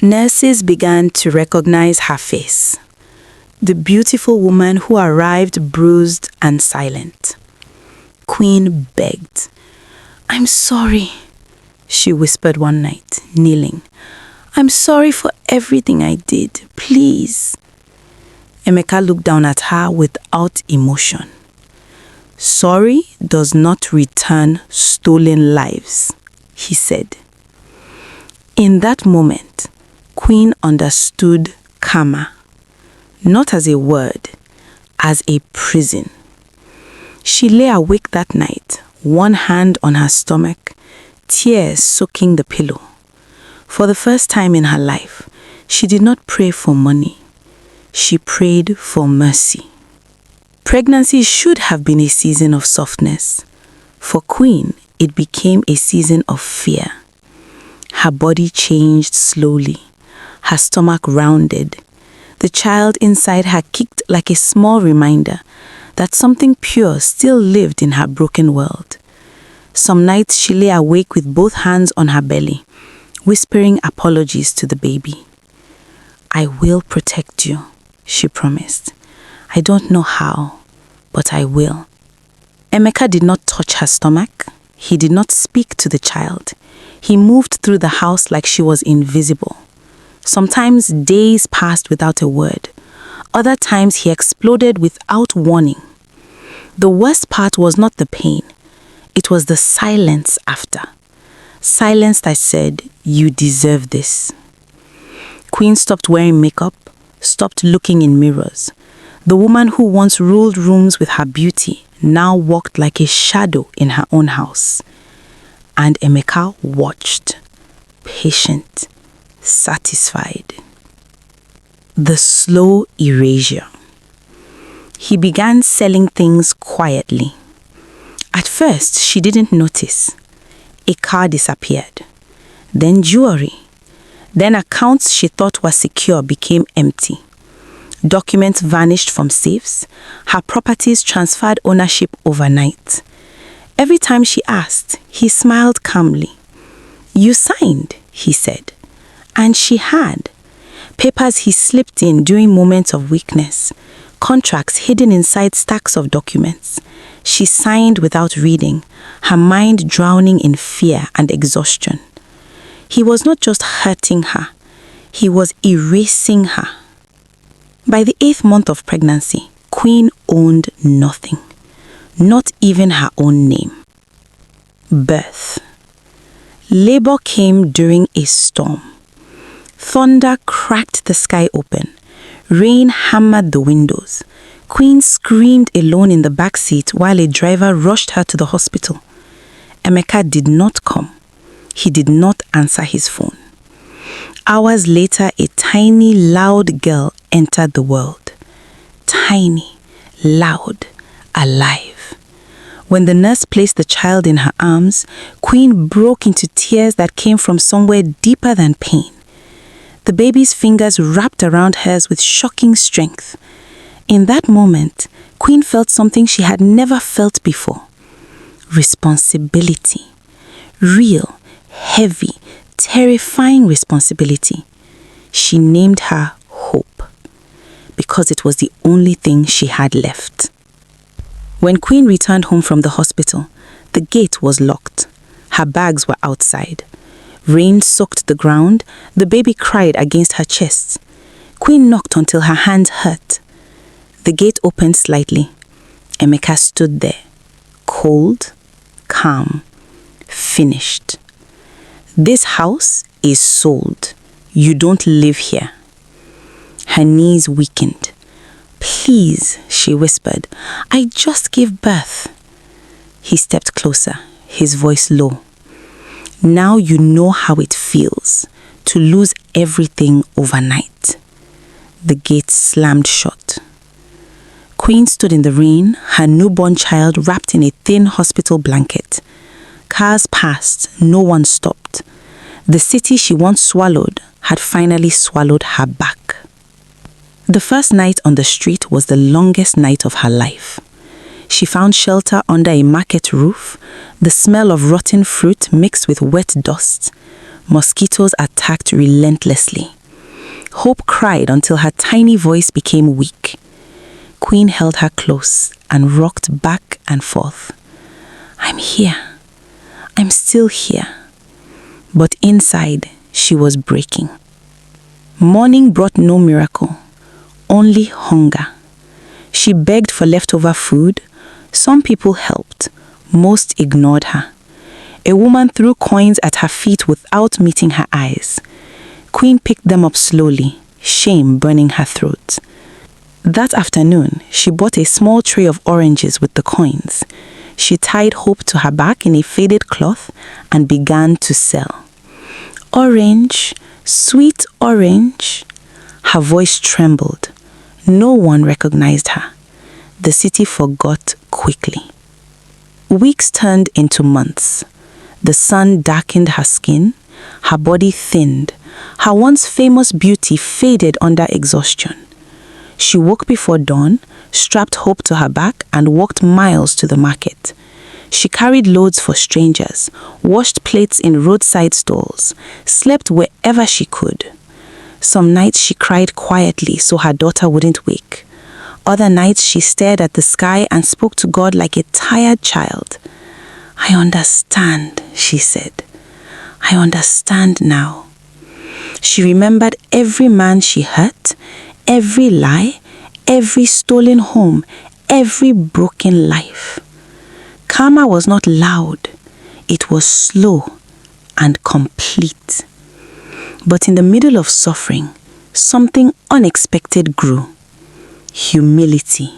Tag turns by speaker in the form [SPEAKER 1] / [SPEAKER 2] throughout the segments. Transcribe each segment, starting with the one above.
[SPEAKER 1] Nurses began to recognize her face. The beautiful woman who arrived bruised and silent. Queen begged. "I'm sorry," she whispered one night, kneeling. "I'm sorry for everything I did. Please." Emeka looked down at her without emotion. "Sorry does not return stolen lives," he said. In that moment, Queen understood karma, not as a word, as a prison. She lay awake that night, one hand on her stomach, tears soaking the pillow. For the first time in her life, she did not pray for money. She prayed for mercy. Pregnancy should have been a season of softness. For Queen, it became a season of fear. Her body changed slowly. Her stomach rounded. The child inside her kicked like a small reminder that something pure still lived in her broken world. Some nights she lay awake with both hands on her belly, whispering apologies to the baby. "I will protect you," she promised. "I don't know how, but I will." Emeka did not touch her stomach. He did not speak to the child. He moved through the house like she was invisible. Sometimes days passed without a word. Other times he exploded without warning. The worst part was not the pain. It was the silence after. Silence that said, "You deserve this." Queen stopped wearing makeup, stopped looking in mirrors. The woman who once ruled rooms with her beauty now walked like a shadow in her own house. And Emeka watched, patient, satisfied. The slow erasure. He began selling things quietly. At first, she didn't notice. A car disappeared. Then jewelry. Then accounts she thought were secure became empty. Documents vanished from safes. Her properties transferred ownership overnight. Every time she asked, he smiled calmly. "You signed," he said. And she had. Papers he slipped in during moments of weakness. Contracts hidden inside stacks of documents. She signed without reading, her mind drowning in fear and exhaustion. He was not just hurting her, he was erasing her. By the 8th month of pregnancy, Queen owned nothing, not even her own name. Birth. Labor came during a storm. Thunder cracked the sky open. Rain hammered the windows. Queen screamed alone in the back seat while a driver rushed her to the hospital. Emeka did not come. He did not answer his phone. Hours later, a tiny, loud girl entered the world. Tiny, loud, alive. When the nurse placed the child in her arms, Queen broke into tears that came from somewhere deeper than pain. The baby's fingers wrapped around hers with shocking strength. In that moment, Queen felt something she had never felt before. Responsibility. Real, heavy, terrifying responsibility. She named her Hope, because it was the only thing she had left. When Queen returned home from the hospital, the gate was locked. Her bags were outside. Rain soaked the ground. The baby cried against her chest. Queen knocked until her hands hurt. The gate opened slightly. Emeka stood there, cold, calm, finished. "This house is sold. You don't live here." Her knees weakened. "Please," she whispered, "I just gave birth." He stepped closer, his voice low. "Now you know how it feels to lose everything overnight." The gate slammed shut. Queen stood in the rain, her newborn child wrapped in a thin hospital blanket. Cars passed, no one stopped. The city she once swallowed had finally swallowed her back. The first night on the street was the longest night of her life. She found shelter under a market roof, the smell of rotten fruit mixed with wet dust. Mosquitoes attacked relentlessly. Hope cried until her tiny voice became weak. Queen held her close and rocked back and forth. I'm here. I'm still here. But inside, she was breaking. Morning brought no miracle, only hunger. She begged for leftover food. Some people helped. Most ignored her. A woman threw coins at her feet without meeting her eyes. Queen picked them up slowly, shame burning her throat. That afternoon, she bought a small tray of oranges with the coins. She tied Hope to her back in a faded cloth and began to sell. Orange, sweet orange. Her voice trembled. No one recognized her. The city forgot quickly. Weeks turned into months. The sun darkened her skin. Her body thinned. Her once famous beauty faded under exhaustion. She woke before dawn, strapped Hope to her back, and walked miles to the market. She carried loads for strangers, washed plates in roadside stalls, slept wherever she could. Some nights she cried quietly so her daughter wouldn't wake. Other nights she stared at the sky and spoke to God like a tired child. I understand, she said. I understand now. She remembered every man she hurt, every lie, every stolen home, every broken life. Karma was not loud. It was slow and complete. But in the middle of suffering, something unexpected grew. Humility.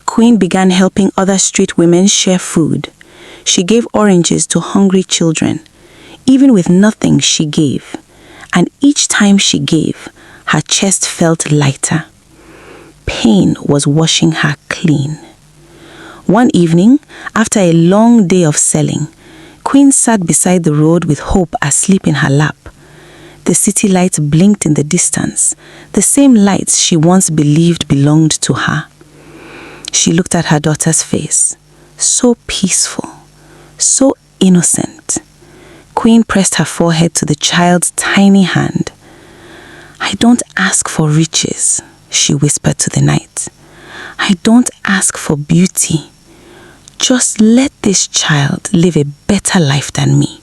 [SPEAKER 1] Queen began helping other street women share food. She gave oranges to hungry children. Even with nothing, she gave. And each time she gave, her chest felt lighter. Pain was washing her clean. One evening, after a long day of selling, Queen sat beside the road with Hope asleep in her lap. The city lights blinked in the distance, the same lights she once believed belonged to her. She looked at her daughter's face, so peaceful, so innocent. Queen pressed her forehead to the child's tiny hand. I don't ask for riches, she whispered to the night. I don't ask for beauty. Just let this child live a better life than me.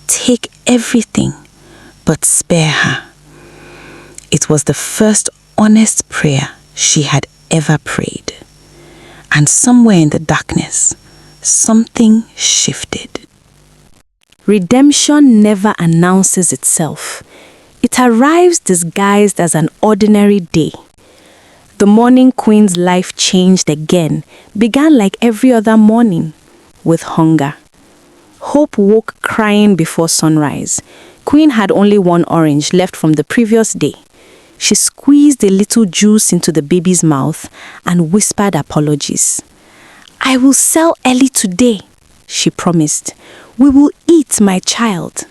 [SPEAKER 1] Take everything, but spare her. It was the first honest prayer she had ever prayed. And somewhere in the darkness, something shifted. Redemption never announces itself. It arrives disguised as an ordinary day. The morning Queen's life changed again, began like every other morning, with hunger. Hope woke crying before sunrise. Queen had only one orange left from the previous day. She squeezed a little juice into the baby's mouth and whispered apologies. I will sell early today, she promised. We will eat, my child.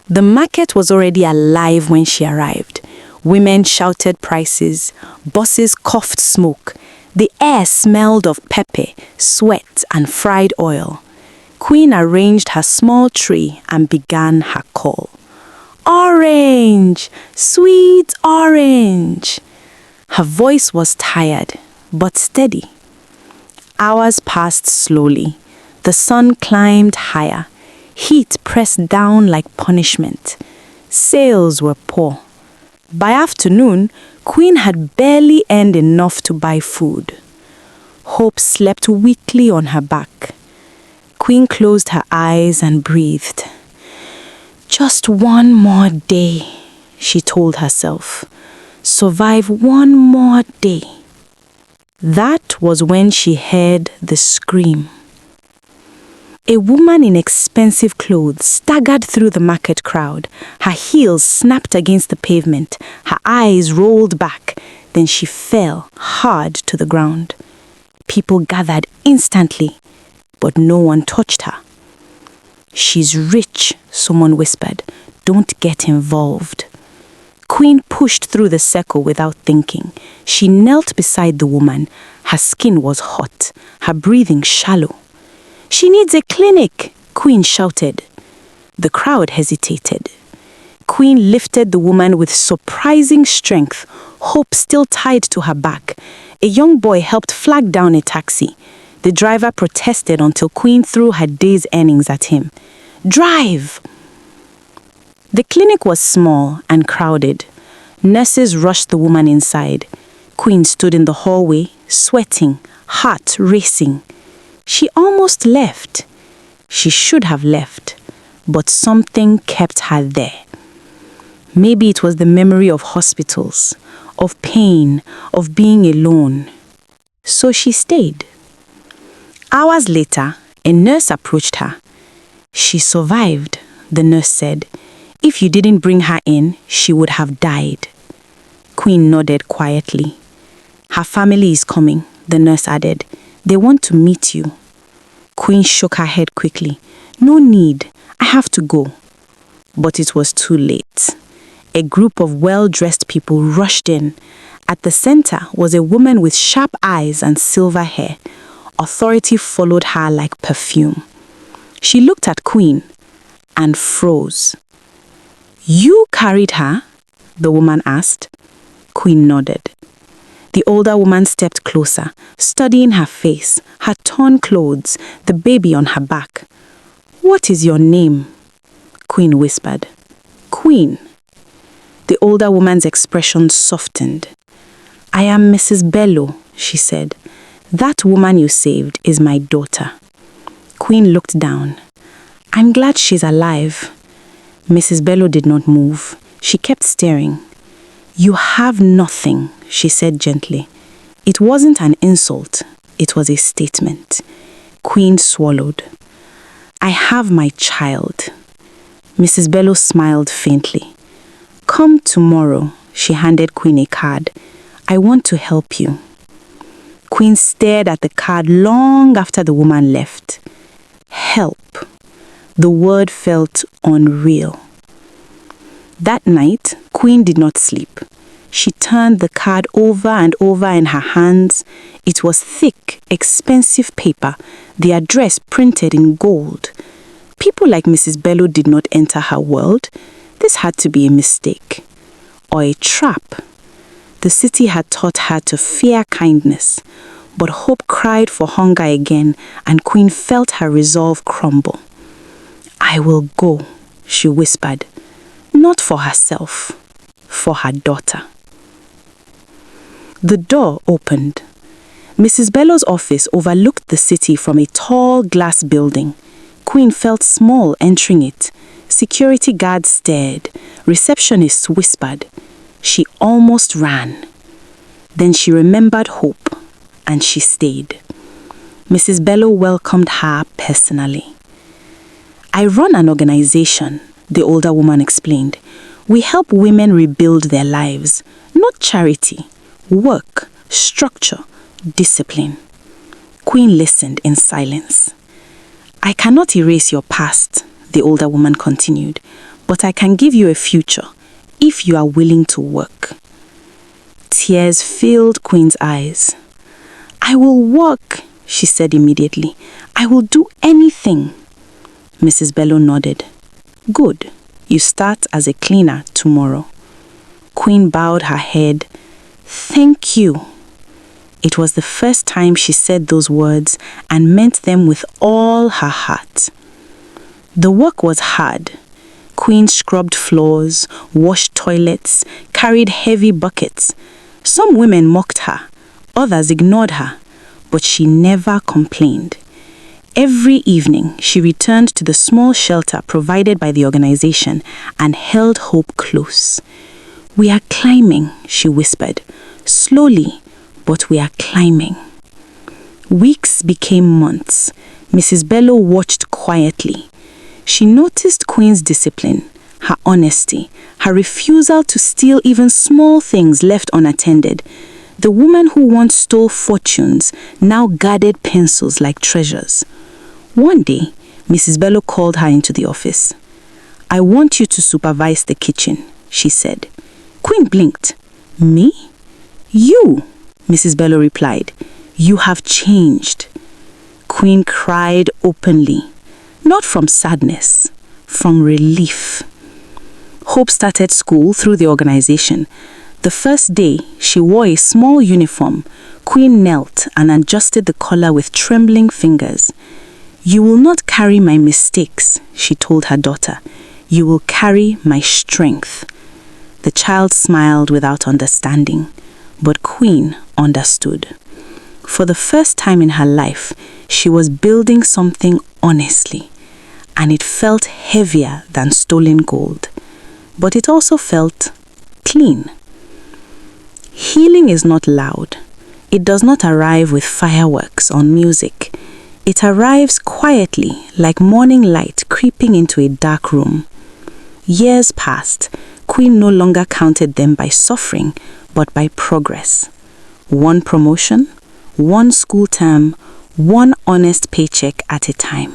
[SPEAKER 1] The market was already alive when she arrived. Women shouted prices, buses coughed smoke. The air smelled of pepper, sweat, and fried oil. Queen arranged her small tray and began her call. Orange! Sweet orange! Her voice was tired, but steady. Hours passed slowly. The sun climbed higher. Heat pressed down like punishment. Sales were poor. By afternoon, Queen had barely earned enough to buy food. Hope slept weakly on her back. Queen closed her eyes and breathed. Just one more day, she told herself. Survive one more day. That was when she heard the scream. A woman in expensive clothes staggered through the market crowd. Her heels snapped against the pavement. Her eyes rolled back. Then she fell hard to the ground. People gathered instantly, but no one touched her. She's rich, someone whispered. Don't get involved. Queen pushed through the circle without thinking. She knelt beside the woman. Her skin was hot, her breathing shallow. She needs a clinic, Queen shouted. The crowd hesitated. Queen lifted the woman with surprising strength, hope still tied to her back. A young boy helped flag down a taxi. The driver protested until Queen threw her day's earnings at him. "Drive!" The clinic was small and crowded. Nurses rushed the woman inside. Queen stood in the hallway, sweating, heart racing. She almost left. She should have left, but something kept her there. Maybe it was the memory of hospitals, of pain, of being alone. So she stayed. Hours later, a nurse approached her. "She survived," the nurse said. "If you didn't bring her in, she would have died." Queen nodded quietly. "Her family is coming," the nurse added. "They want to meet you." Queen shook her head quickly. "No need. I have to go." But it was too late. A group of well-dressed people rushed in. At the center was a woman with sharp eyes and silver hair. Authority followed her like perfume. She looked at Queen and froze. "You carried her?" the woman asked. Queen nodded. The older woman stepped closer, studying her face, her torn clothes, the baby on her back. "What is your name?" Queen whispered. "Queen." The older woman's expression softened. "I am Mrs. Bello," she said. "That woman you saved is my daughter." Queen looked down. "I'm glad she's alive." Mrs. Bello did not move. She kept staring. "You have nothing," she said gently. It wasn't an insult. It was a statement. Queen swallowed. "I have my child." Mrs. Bello smiled faintly. "Come tomorrow," she handed Queen a card. "I want to help you." Queen stared at the card long after the woman left. Help. The word felt unreal. That night, Queen did not sleep. She turned the card over and over in her hands. It was thick, expensive paper, the address printed in gold. People like Mrs. Bello did not enter her world. This had to be a mistake. Or a trap. The city had taught her to fear kindness. But hope cried for hunger again, and Queen felt her resolve crumble. "I will go," she whispered. Not for herself, for her daughter. The door opened. Mrs. Bello's office overlooked the city from a tall glass building. Queen felt small entering it. Security guards stared. Receptionists whispered. She almost ran. Then she remembered hope, and she stayed. Mrs. Bello welcomed her personally. "I run an organization," the older woman explained. "We help women rebuild their lives, not charity, work, structure, discipline." Queen listened in silence. "I cannot erase your past," the older woman continued, "but I can give you a future if you are willing to work." Tears filled Queen's eyes. "I will work," she said immediately. "I will do anything." Mrs. Bello nodded. "Good. You start as a cleaner tomorrow." Queen bowed her head. "Thank you." It was the first time she said those words and meant them with all her heart. The work was hard. Queen scrubbed floors, washed toilets, carried heavy buckets. Some women mocked her, others ignored her, but she never complained. Every evening, she returned to the small shelter provided by the organization and held Hope close. "We are climbing," she whispered. "Slowly, but we are climbing." Weeks became months. Mrs. Bello watched quietly. She noticed Queen's discipline, her honesty, her refusal to steal even small things left unattended. The woman who once stole fortunes now guarded pencils like treasures. One day, Mrs. Bello called her into the office. "I want you to supervise the kitchen," she said. Queen blinked. "Me?" "You," Mrs. Bello replied. "You have changed." Queen cried openly, not from sadness, from relief. Hope started school through the organization. The first day, she wore a small uniform. Queen knelt and adjusted the collar with trembling fingers. "You will not carry my mistakes," she told her daughter. "You will carry my strength." The child smiled without understanding, but Queen understood. For the first time in her life, she was building something honestly, and it felt heavier than stolen gold. But it also felt clean. Healing is not loud. It does not arrive with fireworks or music. It arrives quietly, like morning light creeping into a dark room. Years passed. Queen no longer counted them by suffering, but by progress. One promotion, one school term, one honest paycheck at a time.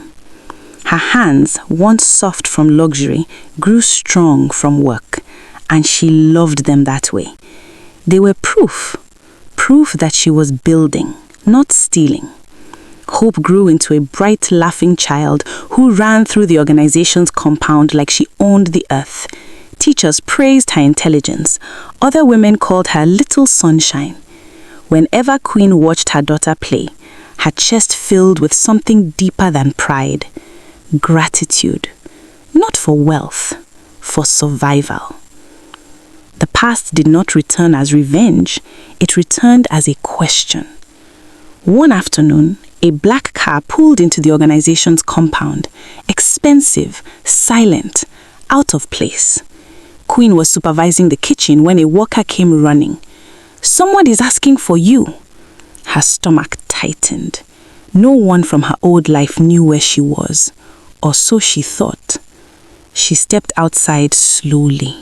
[SPEAKER 1] Her hands, once soft from luxury, grew strong from work, and she loved them that way. They were proof that she was building, not stealing. Hope grew into a bright, laughing child who ran through the organization's compound like she owned the earth. Teachers praised her intelligence. Other women called her Little Sunshine. Whenever Queen watched her daughter play, her chest filled with something deeper than pride. Gratitude. Not for wealth, for survival. The past did not return as revenge. It returned as a question. One afternoon, a black car pulled into the organization's compound. Expensive, silent, out of place. Queen was supervising the kitchen when a worker came running. "Someone is asking for you." Her stomach tightened. No one from her old life knew where she was, or so she thought. She stepped outside slowly.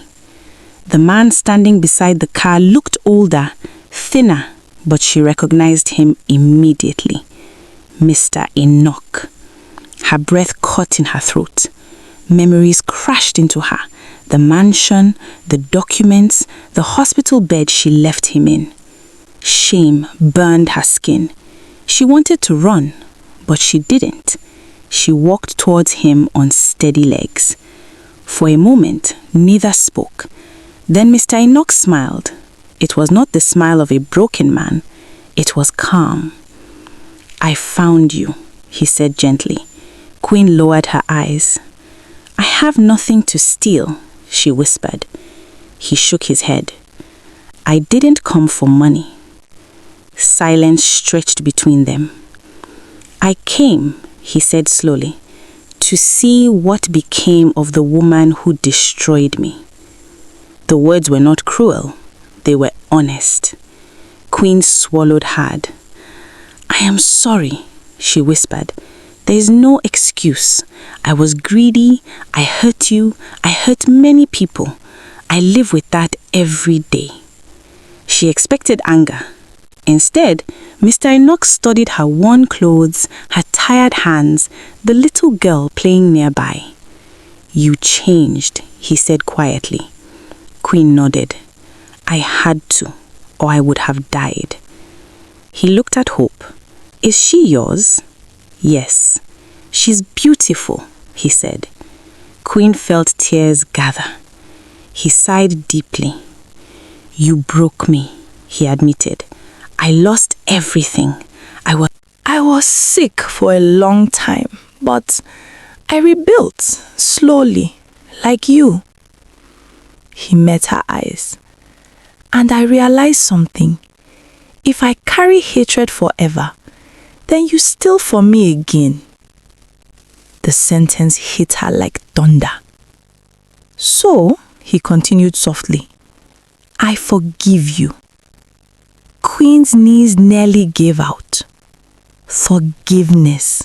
[SPEAKER 1] The man standing beside the car looked older, thinner, but she recognized him immediately. Mr. Enoch. Her breath caught in her throat. Memories crashed into her. The mansion, the documents, the hospital bed she left him in. Shame burned her skin. She wanted to run, but she didn't. She walked towards him on steady legs. For a moment, neither spoke. Then Mr. Enoch smiled. It was not the smile of a broken man. It was calm. "I found you," he said gently. Queen lowered her eyes. "I have nothing to steal," she whispered. He shook his head. "I didn't come for money." Silence stretched between them. "I came," he said slowly, "to see what became of the woman who destroyed me." The words were not cruel. They were honest. Queen swallowed hard. "I am sorry," she whispered. "There is no excuse. I was greedy. I hurt you. I hurt many people. I live with that every day." She expected anger. Instead, Mr. Enoch studied her worn clothes, her tired hands, the little girl playing nearby. "You changed," he said quietly. Queen nodded. "I had to, or I would have died." He looked at Hope. "Is she yours?" "Yes." "She's beautiful," he said. Queen felt tears gather. He sighed deeply. "You broke me," he admitted. "I lost everything. I was sick for a long time, but I rebuilt slowly, like you." He met her eyes. "And I realized something. If I carry hatred forever, then you steal from me again." The sentence hit her like thunder. "So," he continued softly, "I forgive you." Queen's knees nearly gave out. Forgiveness.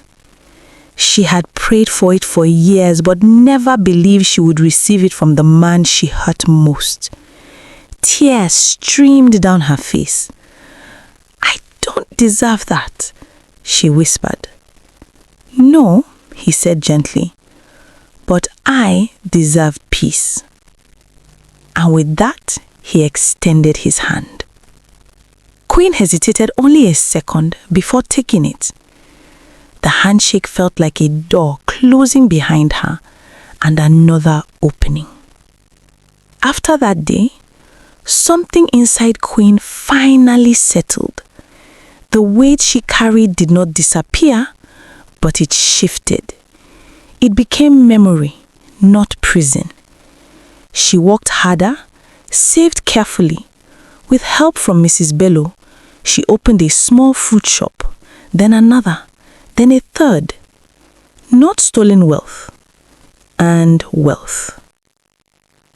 [SPEAKER 1] She had prayed for it for years, but never believed she would receive it from the man she hurt most. Tears streamed down her face. "I don't deserve that," she whispered. "No," he said gently, "but I deserve peace." And with that, he extended his hand. Queen hesitated only a second before taking it. The handshake felt like a door closing behind her and another opening. After that day, something inside Queen finally settled. The weight she carried did not disappear, but it shifted. It became memory, not prison. She worked harder, saved carefully. With help from Mrs. Bello, she opened a small fruit shop, then another, then a third. Not stolen wealth, and wealth.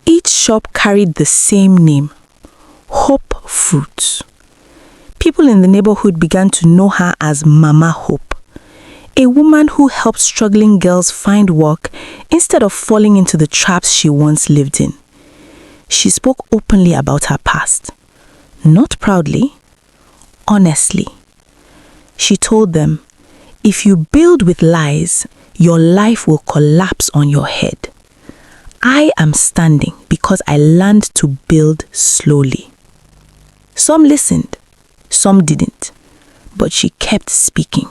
[SPEAKER 1] Each shop carried the same name, Hope Fruits. People in the neighborhood began to know her as Mama Hope, a woman who helped struggling girls find work instead of falling into the traps she once lived in. She spoke openly about her past, not proudly, honestly. She told them, if you build with lies, your life will collapse on your head. I am standing because I learned to build slowly. Some listened, some didn't, but she kept speaking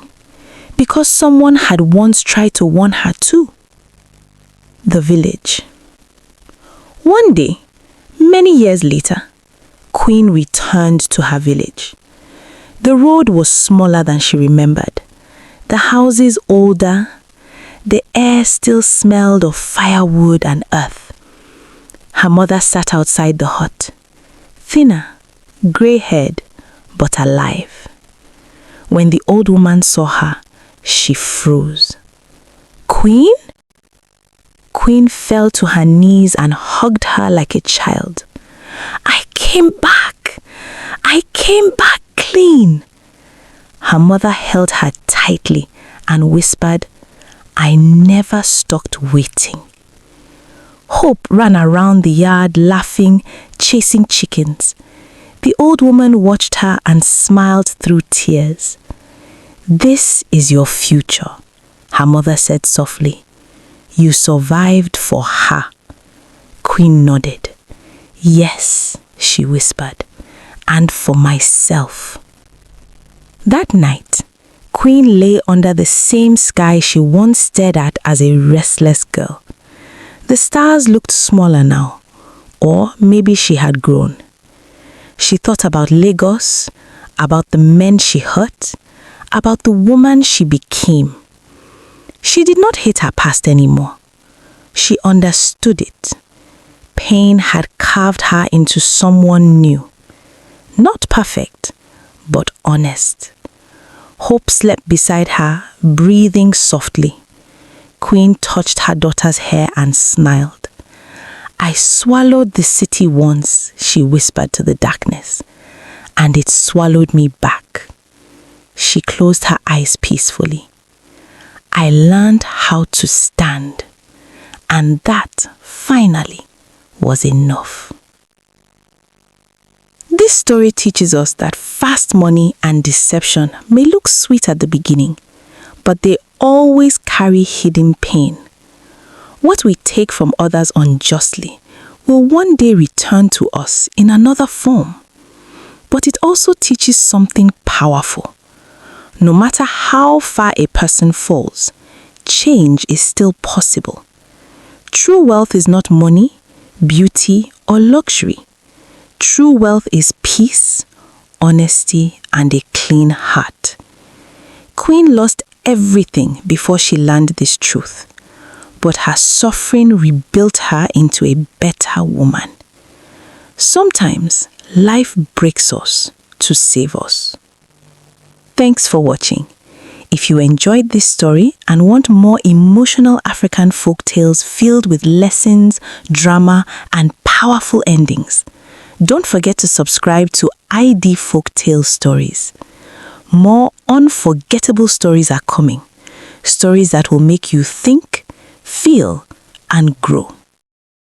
[SPEAKER 1] because someone had once tried to warn her too. The village. One day, many years later, Queen returned to her village. The road was smaller than she remembered, the houses older, the air still smelled of firewood and earth. Her mother sat outside the hut, thinner, grey-haired, but alive. When the old woman saw her, she froze. Queen? Queen fell to her knees and hugged her like a child. I came back! I came back clean! Her mother held her tightly and whispered, I never stopped waiting. Hope ran around the yard laughing, chasing chickens. The old woman watched her and smiled through tears. This is your future, her mother said softly. You survived for her. Queen nodded. Yes, she whispered, and for myself. That night, Queen lay under the same sky she once stared at as a restless girl. The stars looked smaller now, or maybe she had grown. She thought about Lagos, about the men she hurt, about the woman she became. She did not hate her past anymore. She understood it. Pain had carved her into someone new. Not perfect, but honest. Hope slept beside her, breathing softly. Queen touched her daughter's hair and smiled. I swallowed the city once, she whispered to the darkness, and it swallowed me back. She closed her eyes peacefully. I learned how to stand, and that, finally, was enough. This story teaches us that fast money and deception may look sweet at the beginning, but they always carry hidden pain. What we take from others unjustly will one day return to us in another form. But it also teaches something powerful. No matter how far a person falls, change is still possible. True wealth is not money, beauty, or luxury. True wealth is peace, honesty, and a clean heart. Queen lost everything before she learned this truth, but her suffering rebuilt her into a better woman. Sometimes life breaks us to save us. Thanks for watching. If you enjoyed this story and want more emotional African folk tales filled with lessons, drama, and powerful endings, don't forget to subscribe to ID Folktales Stories. More unforgettable stories are coming. Stories that will make you think, feel, and grow.